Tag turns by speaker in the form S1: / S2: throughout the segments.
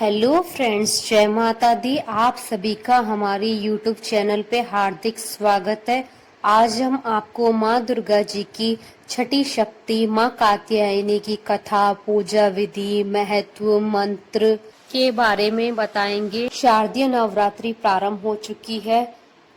S1: Hello friends, जय माता दी। आप सभी का हमारे यूट्यूब चैनल पे हार्दिक स्वागत है। आज हम आपको माँ दुर्गा जी की छठी शक्ति माँ कात्यायनी की कथा, पूजा विधि, महत्व, मंत्र के बारे में बताएंगे। शारदीय नवरात्रि प्रारंभ हो चुकी है।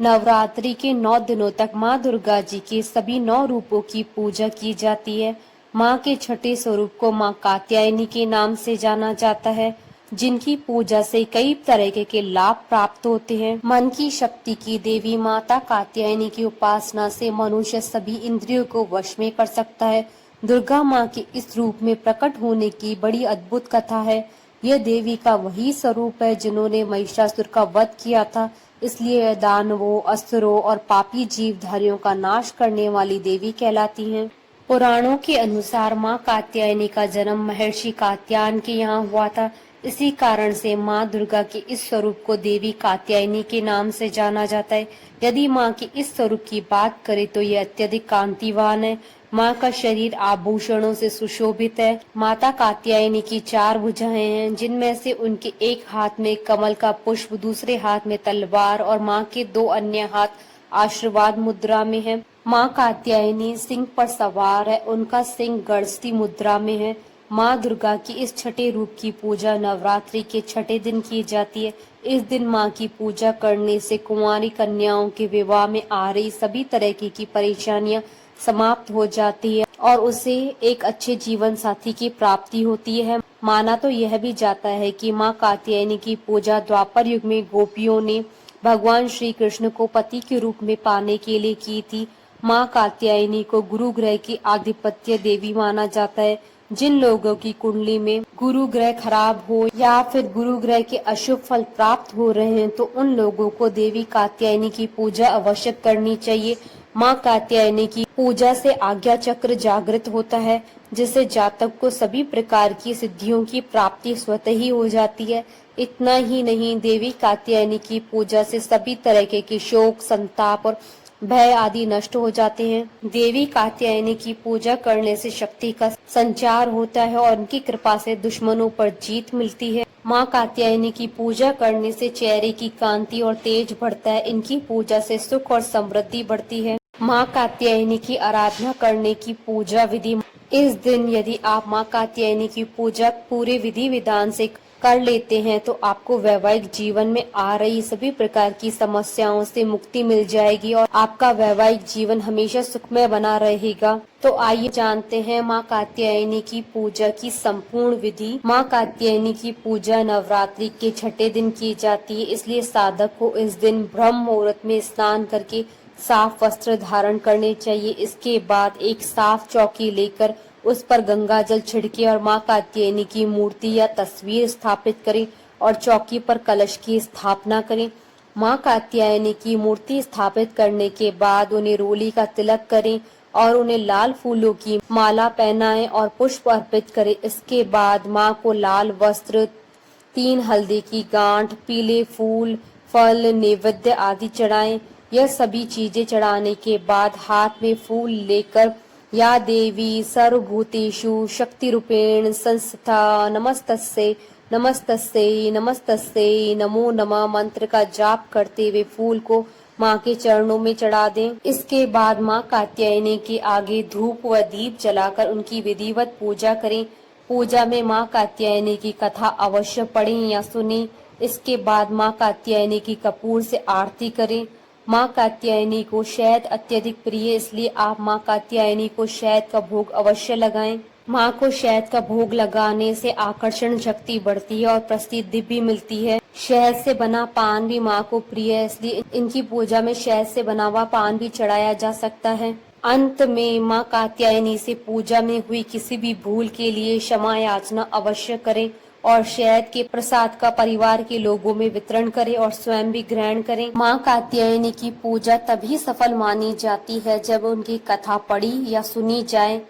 S1: नवरात्रि के 9 दिनों तक माँ दुर्गा जी के सभी 9 रूपों की पूजा की जाती है। माँ के छठे स्वरूप को माँ कात्यायनी के नाम से जाना जाता है, जिनकी पूजा से कई तरह के लाभ प्राप्त होते हैं। मन की शक्ति की देवी माता कात्यायनी की उपासना से मनुष्य सभी इंद्रियों को वश में कर सकता है। दुर्गा माँ के इस रूप में प्रकट होने की बड़ी अद्भुत कथा है। यह देवी का वही स्वरूप है जिन्होंने महिषासुर का वध किया था, इसलिए दानवों, असुरों और पापी जीवधारियों का नाश करने वाली देवी कहलाती हैं। पुराणों के अनुसार माँ कात्यायनी का जन्म महर्षि कात्यायन के यहाँ हुआ था। इसी कारण से माँ दुर्गा के इस स्वरूप को देवी कात्यायनी के नाम से जाना जाता है। यदि माँ के इस स्वरूप की बात करें तो ये अत्यधिक कांतिवान है। माँ का शरीर आभूषणों से सुशोभित है। माता कात्यायनी की 4 भुजाएं हैं, जिनमें से उनके एक हाथ में कमल का पुष्प, दूसरे हाथ में तलवार और माँ के 2 अन्य हाथ आशीर्वाद मुद्रा में है। माँ कात्यायनी सिंह पर सवार है, उनका सिंह गणस्ती मुद्रा में है। माँ दुर्गा की इस छठे रूप की पूजा नवरात्रि के छठे दिन की जाती है। इस दिन माँ की पूजा करने से कुंवारी कन्याओं के विवाह में आ रही सभी तरह की परेशानियां समाप्त हो जाती है और उसे एक अच्छे जीवन साथी की प्राप्ति होती है। माना तो यह भी जाता है कि माँ कात्यायनी की पूजा द्वापर युग में गोपियों ने भगवान श्री कृष्ण को पति के रूप में पाने के लिए की थी। माँ कात्यायनी को गुरु ग्रह की आधिपत्य देवी माना जाता है। जिन लोगों की कुंडली में गुरु ग्रह खराब हो या फिर गुरु ग्रह के अशुभ फल प्राप्त हो रहे हैं तो उन लोगों को देवी कात्यायनी की पूजा अवश्य करनी चाहिए। माँ कात्यायनी की पूजा से आज्ञा चक्र जागृत होता है, जिससे जातक को सभी प्रकार की सिद्धियों की प्राप्ति स्वतः ही हो जाती है। इतना ही नहीं, देवी कात्यायनी की पूजा से सभी तरह के शोक, संताप और भय आदि नष्ट हो जाते हैं। देवी कात्यायनी की पूजा करने से शक्ति का संचार होता है और उनकी कृपा से दुश्मनों पर जीत मिलती है। माँ कात्यायनी की पूजा करने से चेहरे की कांति और तेज बढ़ता है। इनकी पूजा से सुख और समृद्धि बढ़ती है। माँ कात्यायनी की आराधना करने की पूजा विधि। इस दिन यदि आप माँ कात्यायनी की पूजा पूरे विधि विधान से कर लेते हैं तो आपको वैवाहिक जीवन में आ रही सभी प्रकार की समस्याओं से मुक्ति मिल जाएगी और आपका वैवाहिक जीवन हमेशा सुखमय बना रहेगा। तो आइए जानते हैं माँ कात्यायनी की पूजा की संपूर्ण विधि। माँ कात्यायनी की पूजा नवरात्रि के छठे दिन की जाती है, इसलिए साधक को इस दिन ब्रह्म मुहूर्त में स्नान करके साफ वस्त्र धारण करने चाहिए। इसके बाद एक साफ चौकी लेकर उस पर गंगा जल छिड़के और माँ कात्यायनी की मूर्ति या तस्वीर स्थापित करें और चौकी पर कलश की स्थापना करें। माँ कात्यायनी की मूर्ति स्थापित करने के बाद उन्हें रोली का तिलक करें और उन्हें लाल फूलों की माला पहनाएं और पुष्प अर्पित करें। इसके बाद माँ को लाल वस्त्र, 3 हल्दी की गांठ, पीले फूल, फल, नैवेद्य आदि चढ़ाएं। यह सभी चीजें चढ़ाने के बाद हाथ में फूल लेकर या देवी सर्वभूतेषु शक्ति रूपेण संस्था नमस्तस्यै नमस्तस्यै नमस्तस्यै नमो नमः मंत्र का जाप करते हुए फूल को माँ के चरणों में चढ़ा दें। इसके बाद माँ कात्यायनी के आगे धूप व दीप जलाकर उनकी विधिवत पूजा करें। पूजा में माँ कात्यायनी की कथा अवश्य पढ़ें या सुनें। इसके बाद माँ कात्यायनी की कपूर से आरती करें। माँ कात्यायनी को शहद अत्यधिक प्रिय, इसलिए आप माँ कात्यायनी को शहद का भोग अवश्य लगाएं। माँ को शहद का भोग लगाने से आकर्षण शक्ति बढ़ती है और प्रसिद्धि भी मिलती है। शहद से बना पान भी माँ को प्रिय है, इसलिए इनकी पूजा में शहद से बना हुआ पान भी चढ़ाया जा सकता है। अंत में माँ कात्यायनी से पूजा में हुई किसी भी भूल के लिए क्षमा याचना अवश्य करें और शहद के प्रसाद का परिवार के लोगों में वितरण करें और स्वयं भी ग्रहण करें। माँ कात्यायनी की पूजा तभी सफल मानी जाती है जब उनकी कथा पढ़ी या सुनी जाए।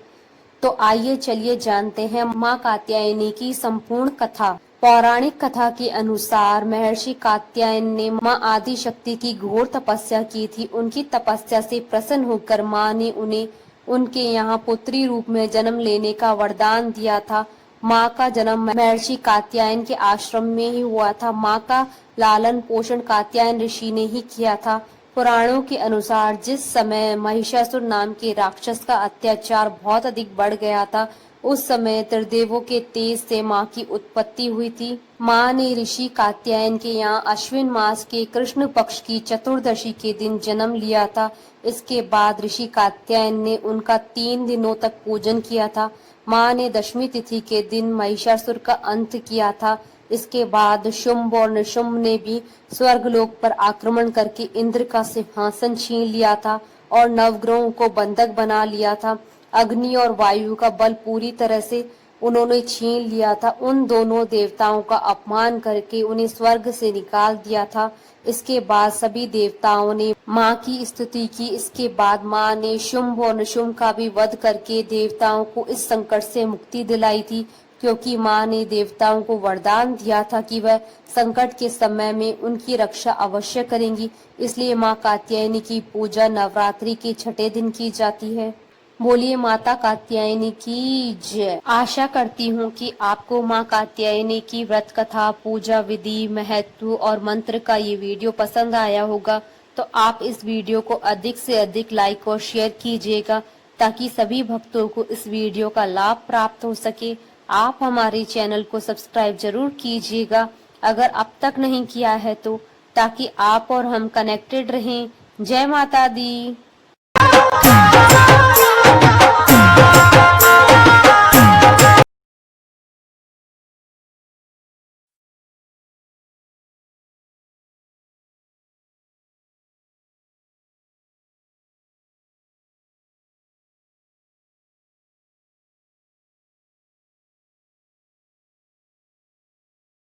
S1: तो आइए चलिए जानते हैं माँ कात्यायनी की संपूर्ण कथा। पौराणिक कथा के अनुसार महर्षि कात्यायन ने माँ आदि शक्ति की घोर तपस्या की थी। उनकी तपस्या से प्रसन्न होकर माँ ने उन्हें उनके यहाँ पुत्री रूप में जन्म लेने का वरदान दिया था। माँ का जन्म महर्षि कात्यायन के आश्रम में ही हुआ था। माँ का लालन पोषण कात्यायन ऋषि ने ही किया था। पुराणों के अनुसार जिस समय महिषासुर नाम के राक्षस का अत्याचार बहुत अधिक बढ़ गया था, उस समय त्रिदेवों के तेज से माँ की उत्पत्ति हुई थी। माँ ने ऋषि कात्यायन के यहाँ अश्विन मास के कृष्ण पक्ष की चतुर्दशी के दिन जन्म लिया था। इसके बाद ऋषि कात्यायन ने उनका 3 दिनों तक पूजन किया था। माँ ने दशमी तिथि के दिन महिषासुर का अंत किया था। इसके बाद शुंभ और निशुंभ ने भी स्वर्गलोक पर आक्रमण करके इंद्र का सिंहासन छीन लिया था और नवग्रहों को बंधक बना लिया था। अग्नि और वायु का बल पूरी तरह से उन्होंने छीन लिया था। उन दोनों देवताओं का अपमान करके उन्हें स्वर्ग से निकाल दिया था। इसके बाद सभी देवताओं ने माँ की स्तुति की। इसके बाद माँ ने शुंभ और निशुंभ का भी वध करके देवताओं को इस संकट से मुक्ति दिलाई थी, क्योंकि माँ ने देवताओं को वरदान दिया था कि वह संकट के समय में उनकी रक्षा अवश्य करेंगी। इसलिए माँ कात्यायनी की पूजा नवरात्रि के छठे दिन की जाती है। बोलिए माता कात्यायनी की जय। आशा करती हूँ कि आपको माँ कात्यायनी की व्रत कथा, पूजा विधि, महत्व और मंत्र का ये वीडियो पसंद आया होगा। तो आप इस वीडियो को अधिक से अधिक लाइक और शेयर कीजिएगा, ताकि सभी भक्तों को इस वीडियो का लाभ प्राप्त हो सके। आप हमारे चैनल को सब्सक्राइब जरूर कीजिएगा अगर अब तक नहीं किया है तो, ताकि आप और हम कनेक्टेड रहें। जय माता दी।